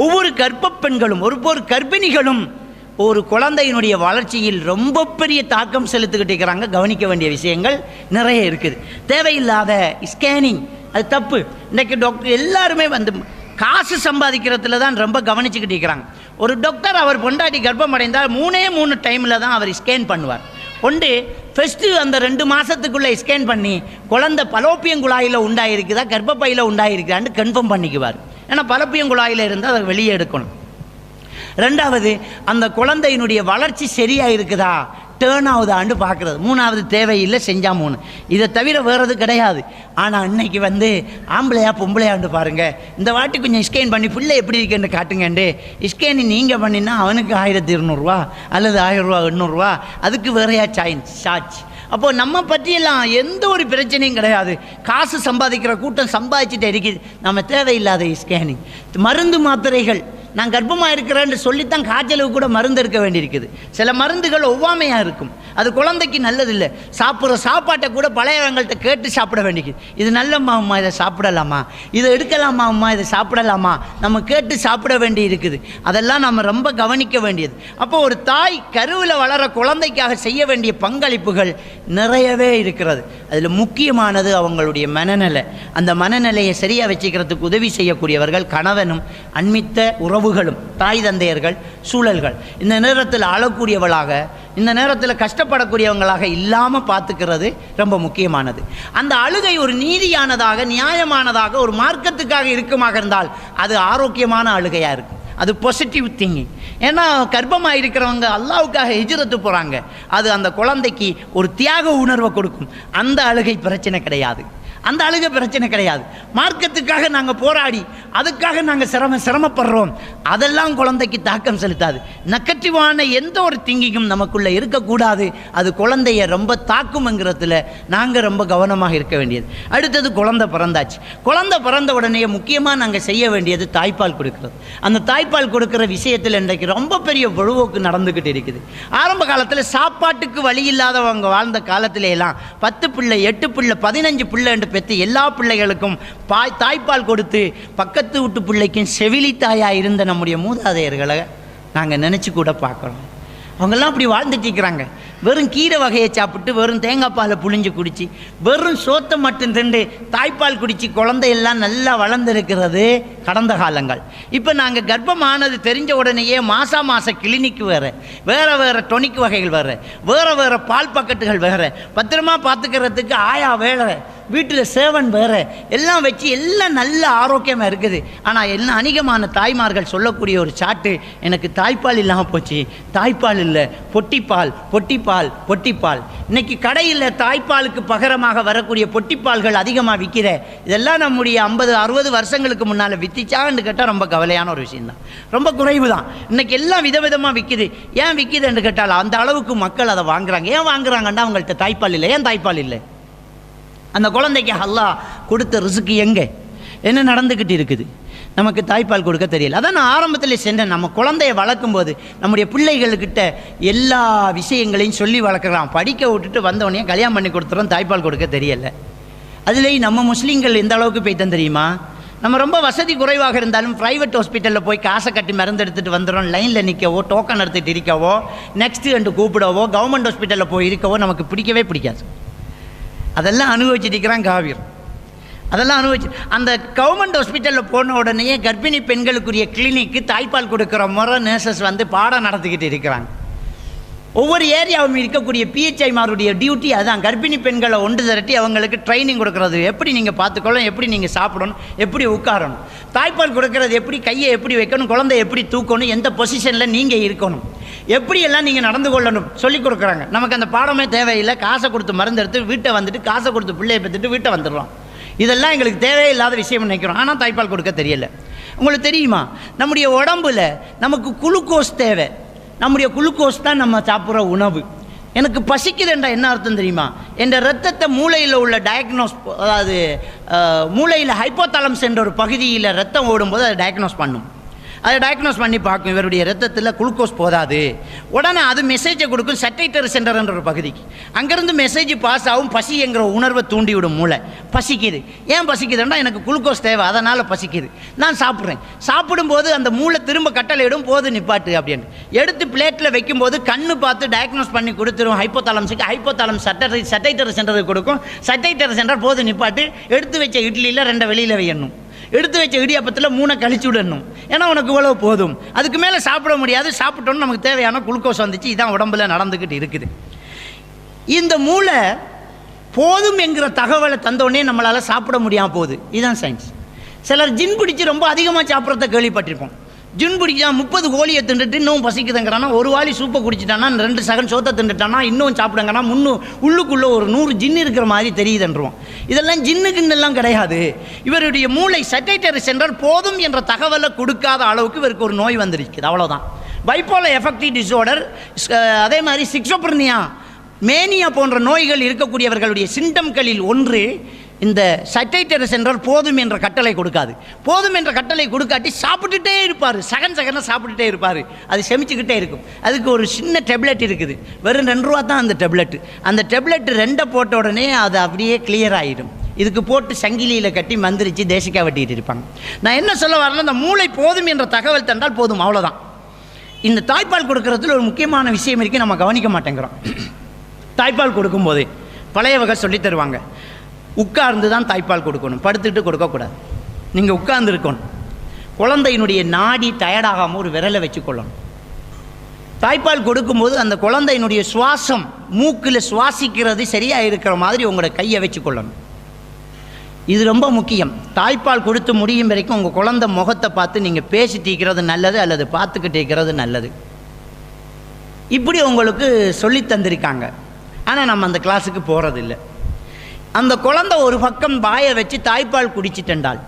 ஒவ்வொரு கர்ப்ப பெண்களும் ஒவ்வொரு கர்ப்பிணிகளும் ஒரு குழந்தையினுடைய வளர்ச்சியில் ரொம்ப பெரிய தாக்கம் செலுத்திக்கிட்டு இருக்கிறாங்க. கவனிக்க வேண்டிய விஷயங்கள் நிறைய இருக்குது. தேவையில்லாத ஸ்கேனிங் அது தப்பு. இன்றைக்கு டாக்டர் எல்லாருமே வந்து காசு சம்பாதிக்கிறதுல தான் ரொம்ப கவனிச்சுக்கிட்டு இருக்கிறாங்க. ஒரு டாக்டர் அவர் பொண்டாட்டி கர்ப்பம் அடைந்தால் 3 டைமில் தான் அவர் ஸ்கேன் பண்ணுவார். ஒன்று ஃபஸ்ட்டு அந்த 2 மாதத்துக்குள்ளே ஸ்கேன் பண்ணி குழந்தை பலோப்பியங்குழாயில் உண்டாயிருக்குதா கர்ப்பப்பையில் உண்டாயிருக்குதான்னு கன்ஃபார்ம் பண்ணிக்குவார். ஏன்னா பலோப்பியங்குழாயில் இருந்தால் அதை வெளியே எடுக்கணும். ரெண்டாவது அந்த குழந்தையினுடைய வளர்ச்சி சரியாக இருக்குதா டேர்ன் ஆகுதான்னு பார்க்குறது. 3வது தேவையில்லை செஞ்சால் 3. இதை தவிர வேறது கிடையாது. ஆனால் இன்னைக்கு வந்து ஆம்பளையா பொம்பளையாண்டு பாருங்கள், இந்த வாட்டி கொஞ்சம் ஸ்கேன் பண்ணி பிள்ளை எப்படி இருக்குன்னு காட்டுங்கண்டு ஸ்கேனி நீங்கள் பண்ணினா அவனுக்கு 1200 அல்லது 1000 800, அதுக்கு வேறையா சார்ஜ். அப்போது நம்ம பற்றியெல்லாம் எந்த ஒரு பிரச்சனையும் கிடையாது. காசு சம்பாதிக்கிற கூட்டம் சம்பாதிச்சுட்டு இருக்குது. நம்ம தேவையில்லாத ஸ்கேனிங், மருந்து மாத்திரைகள். நான் கர்ப்பமாக இருக்கிறேன்னு சொல்லித்தான் காய்ச்சலுக்கு கூட மருந்து எடுக்க வேண்டியிருக்குது. சில மருந்துகள் ஒவ்வாமையாக இருக்கும், அது குழந்தைக்கு நல்லதில்லை. சாப்பிட்ற சாப்பாட்டை கூட பழையவங்கள்ட்ட கேட்டு சாப்பிட வேண்டியது. இது நல்லம்மா அம்மா, இதை சாப்பிடலாமா, இதை எடுக்கலாமா அம்மா, இதை சாப்பிடலாமா, நம்ம கேட்டு சாப்பிட வேண்டி இருக்குது. அதெல்லாம் நம்ம ரொம்ப கவனிக்க வேண்டியது. அப்போ ஒரு தாய் கருவில் வளர குழந்தைக்காக செய்ய வேண்டிய பங்களிப்புகள் நிறையவே இருக்கிறது. அதில் முக்கியமானது அவங்களுடைய மனநிலை. அந்த மனநிலையை சரியாக வச்சுக்கிறதுக்கு உதவி செய்யக்கூடியவர்கள் கணவனும் அண்மித்த உறவுகளும், தாய் தந்தையர்கள், சூழல்கள். இந்த நேரத்தில் அழக்கூடியவளாக, இந்த நேரத்தில் கஷ்டப்படக்கூடியவங்களாக இல்லாமல் பார்த்துக்கிறது ரொம்ப முக்கியமானது. அந்த அழுகை ஒரு நீதியானதாக, நியாயமானதாக, ஒரு மார்க்கத்துக்காக இருக்குமாக இருந்தால் அது ஆரோக்கியமான அழுகையாக இருக்கும். அது பாசிட்டிவ் திங்கிங். ஏன்னா கர்ப்பமாக இருக்கிறவங்க அல்லாவுக்காக ஹிஜ்ரத்து போகிறாங்க. அது அந்த குழந்தைக்கு ஒரு தியாக உணர்வை கொடுக்கும். அந்த அழுகை பிரச்சனை கிடையாது. அந்த அழுகை பிரச்சனை கிடையாது. மார்க்கத்துக்காக நாங்கள் போராடி அதுக்காக நாங்கள் சிரமப்படுறோம், அதெல்லாம் குழந்தைக்கு தாக்கம் செலுத்தாது. நெகட்டிவான எந்த ஒரு திங்கிங்கும் நமக்குள்ளே இருக்கக்கூடாது. அது குழந்தைய ரொம்ப தாக்கும்ங்கிறதுல நாங்கள் ரொம்ப கவனமாக இருக்க வேண்டியது. அடுத்தது குழந்தை பிறந்தாச்சு. குழந்தை பிறந்த உடனே முக்கியமாக நாங்கள் செய்ய வேண்டியது தாய்ப்பால் கொடுக்குறது. அந்த தாய்ப்பால் கொடுக்குற விஷயத்தில் இன்றைக்கு ரொம்ப பெரிய பொழுவோக்கு நடந்துக்கிட்டு இருக்குது. ஆரம்ப காலத்தில் சாப்பாட்டுக்கு வழி இல்லாதவங்க வாழ்ந்த காலத்திலேலாம் 10 பிள்ளை 8 பிள்ளை 15 பிள்ளை என்று பெற்று எல்லா பிள்ளைகளுக்கும் தாய்ப்பால் கொடுத்து பக்கத்து வீட்டு பிள்ளைக்கும் செவிலி தாயாக இருந்த நம்முடைய மூதாதையர்களை நாங்கள் நினச்சி கூட பார்க்குறோம். அவங்கெல்லாம் அப்படி வாழ்ந்துட்டு இருக்கிறாங்க. வெறும் கீரை வகையை சாப்பிட்டு, வெறும் தேங்காய் பாலை புழிஞ்சு குடித்து, வெறும் சோத்தை மட்டும் தின்று தாய்ப்பால் குடித்து குழந்தையெல்லாம் நல்லா வளர்ந்துருக்கிறது கடந்த காலங்கள். இப்போ நாங்கள் கர்ப்பமானது தெரிஞ்ச உடனேயே மாதம் கிளினிக்கு வேறு டொனிக் வகைகள் வேறு பால் பக்கெட்டுகள் வேறு, பத்திரமா பார்த்துக்கிறதுக்கு ஆயா வேறு, வீட்டில் சேவன் வேறு, எல்லாம் வச்சு எல்லாம் நல்ல ஆரோக்கியமாக இருக்குது. ஆனால் எல்லாம் அநேகமான தாய்மார்கள் சொல்லக்கூடிய ஒரு சாட்டு, எனக்கு தாய்ப்பால் இல்லாமல் போச்சு, தாய்ப்பால் இல்லை, பொட்டிப்பால் பொட்டிப்பால் பொட்டிப்பால். இன்னைக்கு கடையில் தாய்ப்பாலுக்கு பகரமாக வரக்கூடிய பொட்டிப்பால்கள் அதிகமாக விற்கிற. இதெல்லாம் நம்முடைய 50-60 வருஷங்களுக்கு முன்னால் வித்திச்சான்னு கேட்டால் ரொம்ப கவலையான ஒரு விஷயம்தான். ரொம்ப குறைவு தான். இன்னைக்கு எல்லாம் விதவிதமாக விற்கிது. ஏன் விற்கிதுன்னு கேட்டால் அந்த அளவுக்கு மக்கள் அதை வாங்குறாங்க. ஏன் வாங்குறாங்கன்னா அவங்கள்ட்ட தாய்ப்பால் இல்லை. ஏன் தாய்ப்பால் இல்லை? அந்த குழந்தைக்கு அல்லாஹ் கொடுத்த ரிசுக்கு எங்கே என்ன நடந்துக்கிட்டு இருக்குது? நமக்கு தாய்ப்பால் கொடுக்க தெரியல. அதான் நான் ஆரம்பத்தில் சென்றேன். நம்ம குழந்தைய வளர்க்கும்போது நம்முடைய பிள்ளைகள்கிட்ட எல்லா விஷயங்களையும் சொல்லி வளர்க்குறோம். படிக்க விட்டுட்டு வந்தவொடனே கல்யாணம் பண்ணி கொடுத்துறோம், தாய்ப்பால் கொடுக்க தெரியலை. அதுலேயும் நம்ம முஸ்லீம்கள் எந்த அளவுக்கு போய்தான் தெரியுமா? நம்ம ரொம்ப வசதி குறைவாக இருந்தாலும் ப்ரைவேட் ஹாஸ்பிட்டலில் போய் காசை கட்டி மருந்து எடுத்துகிட்டு வந்துடுறோம். லைனில் நிற்கவோ, டோக்கன் எடுத்துகிட்டு இருக்கவோ, நெக்ஸ்ட்டு என்று கூப்பிடவோ, கவர்மெண்ட் ஹாஸ்பிட்டலில் போய் இருக்கவோ நமக்கு பிடிக்கவே பிடிக்காது. அதெல்லாம் அனுபவிச்சுட்டு இருக்கிறான் காவிர். அதெல்லாம் அனுபவிச்சு அந்த கவர்மெண்ட் ஹாஸ்பிட்டலில் போன உடனே கர்ப்பிணி பெண்களுக்குரிய கிளினிக்கு தாய்ப்பால் கொடுக்குற முறை நர்சஸ் வந்து பாடம் நடத்திக்கிட்டு இருக்கிறாங்க. ஒவ்வொரு ஏரியாவும் இருக்கக்கூடிய பிஹெச்ஐமாருடைய டியூட்டி அதுதான். கர்ப்பிணி பெண்களை ஒன்று திரட்டி அவங்களுக்கு ட்ரைனிங் கொடுக்குறது. எப்படி நீங்கள் பார்த்துக்கொள்ளணும், எப்படி நீங்கள் சாப்பிடணும், எப்படி உட்காரணும், தாய்ப்பால் கொடுக்கறது எப்படி, கையை எப்படி வைக்கணும், குழந்தை எப்படி தூக்கணும், எந்த பொசிஷனில் நீங்கள் இருக்கணும், எப்படியெல்லாம் நீங்கள் நடந்து கொள்ளணும் சொல்லிக் கொடுக்குறாங்க. நமக்கு அந்த பாடமே தேவையில்லை. காசை கொடுத்து மருந்து எடுத்து வீட்டை வந்துட்டு, காசை கொடுத்து பிள்ளையை பெற்றுட்டு வீட்டை வந்துடுறோம். இதெல்லாம் எங்களுக்கு தேவையில்லாத விஷயம் நினைக்கிறோம். ஆனால் தாய்ப்பால் கொடுக்க தெரியல. உங்களுக்கு தெரியுமா, நம்முடைய உடம்புல நமக்கு குளுக்கோஸ் தேவை. நம்முடைய குளுக்கோஸ் தான் நம்ம சாப்பிட்ற உணவு. எனக்கு பசிக்குதுன்றா என்ன அர்த்தம் தெரியுமா? என்ற ரத்தத்தை மூளையில் உள்ள டயக்னோஸ், அதாவது மூளையில் ஹைப்போதாலம்ஸ் என்ற ஒரு பகுதியில் ரத்தம் ஓடும்போது அதை டயக்னோஸ் பண்ணும். அதை டயக்னோஸ் பண்ணி பார்க்கும், இவருடைய ரத்தத்தில் குளுக்கோஸ் போதாது. உடனே அது மெசேஜை கொடுக்கும் சட்டைட்டரி சென்டர் என்ற ஒரு பகுதிக்கு. அங்கேருந்து மெசேஜ் பாஸ் ஆகும், பசி என்கிற உணர்வை தூண்டிவிடும் மூளை. பசிக்குது, ஏன் பசிக்குதுன்னா எனக்கு குளுக்கோஸ் தேவை, அதனால் பசிக்குது, நான் சாப்பிட்றேன். சாப்பிடும்போது அந்த மூளை திரும்ப கட்டளையிடும், போது நிப்பாட்டு அப்படின்னு. எடுத்து பிளேட்டில் வைக்கும்போது கண்ணு பார்த்து டயக்னோஸ் பண்ணி கொடுத்துரும் ஹைப்போதாலம்ஸுக்கு. ஹைப்போதாலம்ஸ் சட்டைட்டரி சென்டருக்கு கொடுக்கும். சட்டைட்டரி சென்டர் போது நிப்பாட்டு, எடுத்து வச்ச இட்லியில் 2 வெளியில் வையணும், எடுத்து வச்ச இடியாப்பத்தில் 3 கழிச்சு விடணும், ஏன்னா உனக்கு இவ்வளோ போதும், அதுக்கு மேலே சாப்பிட முடியாது, சாப்பிட்டோன்னு நமக்கு தேவையான குளுக்கோஸ் வந்துச்சு. இதான் உடம்புல நடந்துக்கிட்டு இருக்குது. இந்த மூளை போதும் என்கிற தகவலை தந்தோடனே நம்மளால் சாப்பிட முடியாமல் போகுது. இதுதான் சயின்ஸ். சிலர் ஜின் பிடிச்சி ரொம்ப அதிகமாக சாப்பிட்றத கேள்விப்பட்டிருப்போம். ஜின் பிடிச்சா 30 கோழியை தின்னுட்டு இன்னும் பசிக்குதுங்கிறானா, ஒரு வாளி சூப்பை குடிச்சிட்டானா, 2 சகன் சோத்தை தின்னுட்டானா, இன்னும் சாப்பிடுங்கன்னா உள்ளுக்குள்ளே ஒரு 100 ஜின் இருக்கிற மாதிரி தெரியுதுன்றோம். இதெல்லாம் ஜின்னுக்குன்னெல்லாம் கிடையாது. இவருடைய மூளை சட்டைட்டரி சென்டர் போதும் என்ற தகவலை கொடுக்காத அளவுக்கு இவருக்கு ஒரு நோய் வந்திருக்குது, அவ்வளோதான். பைப்போலர் எஃபெக்டிவ் டிஸார்டர், அதே மாதிரி சிக்ஸோப்ரினியா, மேனியா போன்ற நோய்கள் இருக்கக்கூடியவர்களுடைய சிம்டம்களில் ஒன்று இந்த சட்டைட்டரி சென்டர் போதும் என்ற கட்டளை கொடுக்காது. போதும் என்ற கட்டளை கொடுக்காட்டி சாப்பிட்டுட்டே இருப்பார், சகன சாப்பிட்டுட்டே இருப்பார், அது செமிச்சுக்கிட்டே இருக்கும். அதுக்கு ஒரு சின்ன டெப்லெட் இருக்குது, வெறும் 2 ரூபா தான் அந்த டெப்லெட். அந்த டெப்லெட் 2 போட்ட உடனே அது அப்படியே கிளியர் ஆகிடும். இதுக்கு போட்டு சங்கிலியில் கட்டி மந்திரிச்சு தேசிக்காய் வெட்டிட்டு இருப்பாங்க. நான் என்ன சொல்ல வரல, இந்த மூளை போதும் என்ற தகவல் தந்தால் போதும், அவ்வளோதான். இந்த தாய்ப்பால் கொடுக்கறதுல ஒரு முக்கியமான விஷயம் இருக்குது, நம்ம கவனிக்க மாட்டேங்கிறோம். தாய்ப்பால் கொடுக்கும்போது பழைய வகை சொல்லி தருவாங்க, உட்கார்ந்து தான் தாய்ப்பால் கொடுக்கணும், படுத்துட்டு கொடுக்கக்கூடாது. நீங்கள் உட்கார்ந்து இருக்கணும். குழந்தையினுடைய நாடி டயர்டாகாமல் ஒரு விரலை வச்சுக்கொள்ளணும். தாய்ப்பால் கொடுக்கும்போது அந்த குழந்தையினுடைய சுவாசம், மூக்கில் சுவாசிக்கிறது சரியாக இருக்கிற மாதிரி உங்களோட கையை வச்சுக்கொள்ளணும். இது ரொம்ப முக்கியம். தாய்ப்பால் கொடுத்து முடியும் வரைக்கும் உங்கள் குழந்தை முகத்தை பார்த்து நீங்கள் பேசிட்டு இருக்கிறது நல்லது, அல்லது பார்த்துக்கிட்டு இருக்கிறது நல்லது. இப்படி உங்களுக்கு சொல்லி தந்திருக்காங்க. ஆனால் நம்ம அந்த கிளாஸுக்கு போகிறதில்லை. அந்த குழந்தை ஒரு பக்கம் வாயை வச்சு தாய்ப்பால் குடிச்சிட்டென்றால்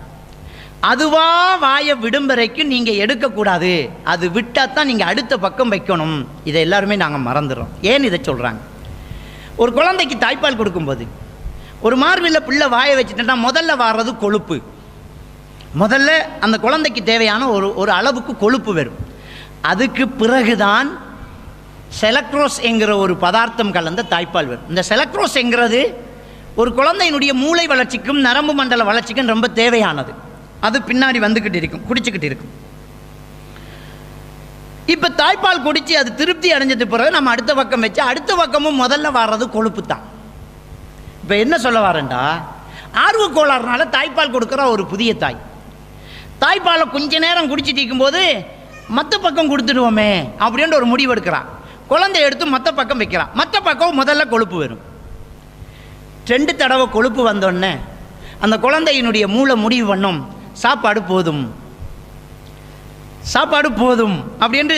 அதுவா வாயை விடும் வரைக்கும் நீங்கள் எடுக்கக்கூடாது, அது விட்டால் தான் நீங்கள் அடுத்த பக்கம் வைக்கணும். இதை எல்லாருமே நாங்கள் மறந்துடுறோம். ஏன் இதை சொல்கிறாங்க? ஒரு குழந்தைக்கு தாய்ப்பால் கொடுக்கும்போது ஒரு மார்பில் பிள்ளை வாயை வச்சுட்டா முதல்ல வர்றது கொழுப்பு. முதல்ல அந்த குழந்தைக்கு தேவையான ஒரு அளவுக்கு கொழுப்பு வரும். அதுக்கு பிறகுதான் செலக்ட்ரோஸ் என்கிற ஒரு பதார்த்தம் கலந்த தாய்ப்பால் வரும். இந்த செலக்ட்ரோஸ் என்கிறது ஒரு குழந்தையினுடைய மூளை வளர்ச்சிக்கும் நரம்பு மண்டல வளர்ச்சிக்கும் ரொம்ப தேவையானது. அது பின்னாடி வந்துக்கிட்டு இருக்கும், குடிச்சுக்கிட்டு இருக்கும். இப்போ தாய்ப்பால் குடித்து அது திருப்தி அடைஞ்சது பிறகு நம்ம அடுத்த பக்கம் வச்சு அடுத்த பக்கமும் முதல்ல வர்றது கொழுப்பு தான். இப்போ என்ன சொல்ல வரேன்டா, ஆர்வ கோளாறுனால தாய்ப்பால் கொடுக்குற ஒரு புதிய தாய் தாய்ப்பாலை கொஞ்ச நேரம் குடிச்சிட்டு இருக்கும்போது மற்ற பக்கம் கொடுத்துடுவோமே அப்படின்ற ஒரு முடிவு எடுக்கிறான். குழந்தை எடுத்து மற்ற பக்கம் வைக்கிறான். மற்ற பக்கம் முதல்ல கொழுப்பு வரும். 2 தடவை கொழுப்பு வந்தோடனே அந்த குழந்தையினுடைய மூளை முடிவு பண்ணும், சாப்பாடு போதும், சாப்பாடு போதும் அப்படின்ட்டு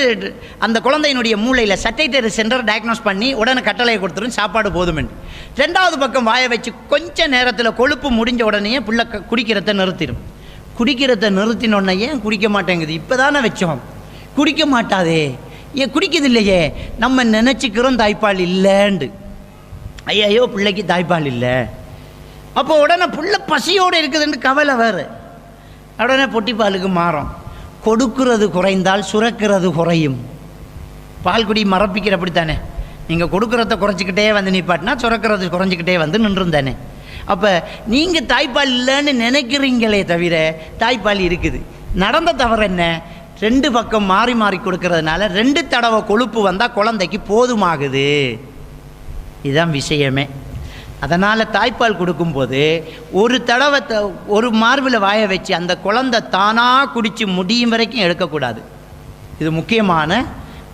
அந்த குழந்தையினுடைய மூளையில் சட்டைட்டரி சென்டர் டயக்னோஸ் பண்ணி உடனே கட்டளையை கொடுத்துரும், சாப்பாடு போதும் என்று. 2வது பக்கம் வாயை வச்சு கொஞ்ச நேரத்தில் கொழுப்பு முடிஞ்ச உடனே பிள்ளை குடிக்கிறத நிறுத்திடும். குடிக்கிறத நிறுத்தினோடனே ஏன் குடிக்க மாட்டேங்குது, இப்போ தானே வச்சோம், குடிக்க மாட்டாதே, ஏன் குடிக்கிறது இல்லையே, நம்ம நினச்சிக்கிறோம் தாய்ப்பால் இல்லைண்டு. ஐயோ பிள்ளைக்கு தாய்ப்பால் இல்லை. அப்போ உடனே பிள்ளை பசியோடு இருக்குதுன்னு கவலை வேறு. உடனே பொட்டிப்பாலுக்கு மாறும். கொடுக்கிறது குறைந்தால் சுரக்கிறது குறையும். பால் குடி மரப்பிக்கிற அப்படித்தானே, நீங்கள் கொடுக்குறத குறைச்சிக்கிட்டே வந்து நிப்பாட்டினா சுரக்கிறது குறைஞ்சிக்கிட்டே வந்து நின்றுந்தானே. அப்போ நீங்கள் தாய்ப்பால் இல்லைன்னு நினைக்கிறீங்களே தவிர தாய்ப்பால் இருக்குது. நடந்த தவறு என்ன, 2 பக்கம் மாறி மாறி கொடுக்கறதுனால 2 தடவை கொழுப்பு வந்தால் குழந்தைக்கு போதுமாகுது. இதுதான் விஷயமே. அதனால் தாய்ப்பால் கொடுக்கும்போது ஒரு தடவை ஒரு மார்பில் வாயை வச்சு அந்த குழந்தை தானாக குடித்து முடியும் வரைக்கும் எடுக்கக்கூடாது. இது முக்கியமான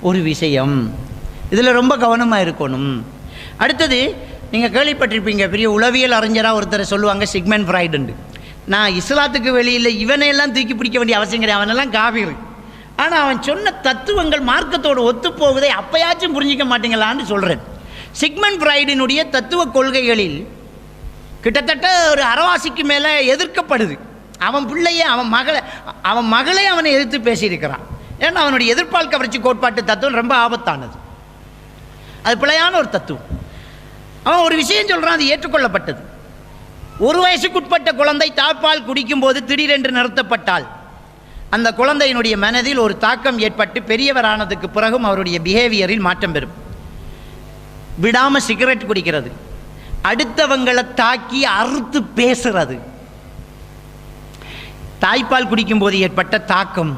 ஒரு விஷயம். இதில் ரொம்ப கவனமாக இருக்கணும். அடுத்தது நீங்கள் கேள்விப்பட்டிருப்பீங்க, பெரிய உளவியல் அறிஞராக ஒருத்தரை சொல்லுவாங்க, சிக்மெண்ட் ஃப்ராய்டுண்டு. நான் இஸ்லாத்துக்கு வெளியில் இவனையெல்லாம் தூக்கி பிடிக்க வேண்டிய அவசியம் கிடையாது, அவனெல்லாம் காபீர். ஆனால் அவன் சொன்ன தத்துவங்கள் மார்க்கத்தோடு ஒத்துப்போவதை அப்பயாச்சும் புரிஞ்சிக்க மாட்டீங்களான்னு சொல்கிறேன். சிக்மெண்ட் ஃப்ராய்டினுடைய தத்துவ கொள்கைகளில் கிட்டத்தட்ட ஒரு அரைவாசிக்கு மேலே எதிர்க்கப்படுது. அவன் பிள்ளையே அவன் மகளை அவனை எதிர்த்து பேசியிருக்கிறான். ஏன்னா அவனுடைய எதிர்ப்பால் கவர்ச்சி கோட்பாட்டு தத்துவம் ரொம்ப ஆபத்தானது, அது பிழையான ஒரு தத்துவம். அவன் ஒரு விஷயம் சொல்கிறான், அது ஏற்றுக்கொள்ளப்பட்டது. 1 வயசுக்குட்பட்ட குழந்தை தாய்ப்பால் குடிக்கும்போது திடீரென்று நிறுத்தப்பட்டால் அந்த குழந்தையினுடைய மனதில் ஒரு தாக்கம் ஏற்பட்டு பெரியவரானதுக்கு பிறகும் அவருடைய பிஹேவியரில் மாற்றம் பெறும். விடாமல் சிகரெட் குடிக்கிறது, அடுத்தவங்களை தாக்கி அறுத்து பேசுறது, தாய்ப்பால் குடிக்கும்போது ஏற்பட்ட தாக்கம்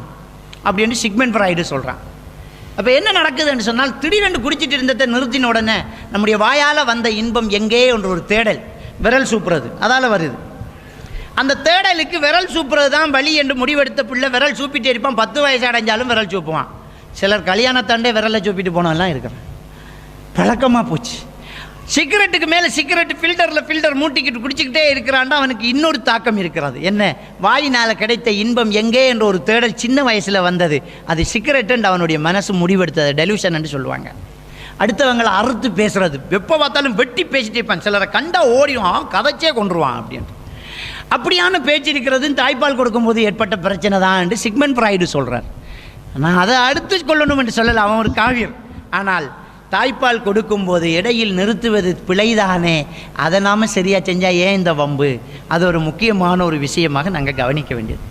அப்படின்னு சிக்மெண்ட் ஃப்ராய்டு சொல்கிறான். அப்போ என்ன நடக்குதுன்னு சொன்னால், திடீரென்று குடிச்சிட்டு இருந்ததை நிறுத்தின உடனே நம்முடைய வாயால் வந்த இன்பம் எங்கே என்ற ஒரு தேடல், விரல் சூப்புறது அதால் வருது. அந்த தேடலுக்கு விரல் சூப்புறது தான் வழி என்று முடிவெடுத்த பிள்ளை விரல் சூப்பிட்டே இருப்பான். 10 வயசு அடைஞ்சாலும் விரல் சூப்புவான். சிலர் கல்யாணத்தாண்டே விரலை சூப்பிட்டு போனவெல்லாம் இருக்கிறான். பழக்கமாக போச்சு. சிகரெட்டுக்கு மேலே சிகரெட் ஃபில்டர் மூட்டிக்கிட்டு குடிச்சிக்கிட்டே இருக்கிறான்டா. அவனுக்கு இன்னொரு தாக்கம் இருக்கிறது. என்ன? வாயினால் கிடைத்த இன்பம் எங்கே என்ற ஒரு தேடல் சின்ன வயசில் வந்தது. அது சிகரெட்டுன்னு அவனுடைய மனசு முடிவெடுத்தது. டெலிவிஷன் என்று சொல்லுவாங்க. அடுத்தவங்களை அறுத்து பேசுறது, எப்போ பார்த்தாலும் வெட்டி பேசிட்டே இருப்பான். சிலரை கண்டா ஓடிவான், கதைச்சே கொண்டுருவான் அப்படின்ட்டு. அப்படியான பேச்சு இருக்கிறது தாய்ப்பால் கொடுக்கும்போது ஏற்பட்ட பிரச்சனை தான் என்று சிக்மெண்ட் ஃப்ராய்டு சொல்கிறார். நான் அதை அடுத்து கொள்ளணும் என்று சொல்லலை, அவன் ஒரு காவியர். ஆனால் தாய்ப்பால் கொடுக்கும்போது இடையில் நிறுத்துவது பிழைதானே, அதை நாம் சரியாக செஞ்சால் ஏன் இந்த வம்பு? அது ஒரு முக்கியமான ஒரு விஷயமாக நாங்கள் கவனிக்க வேண்டியது.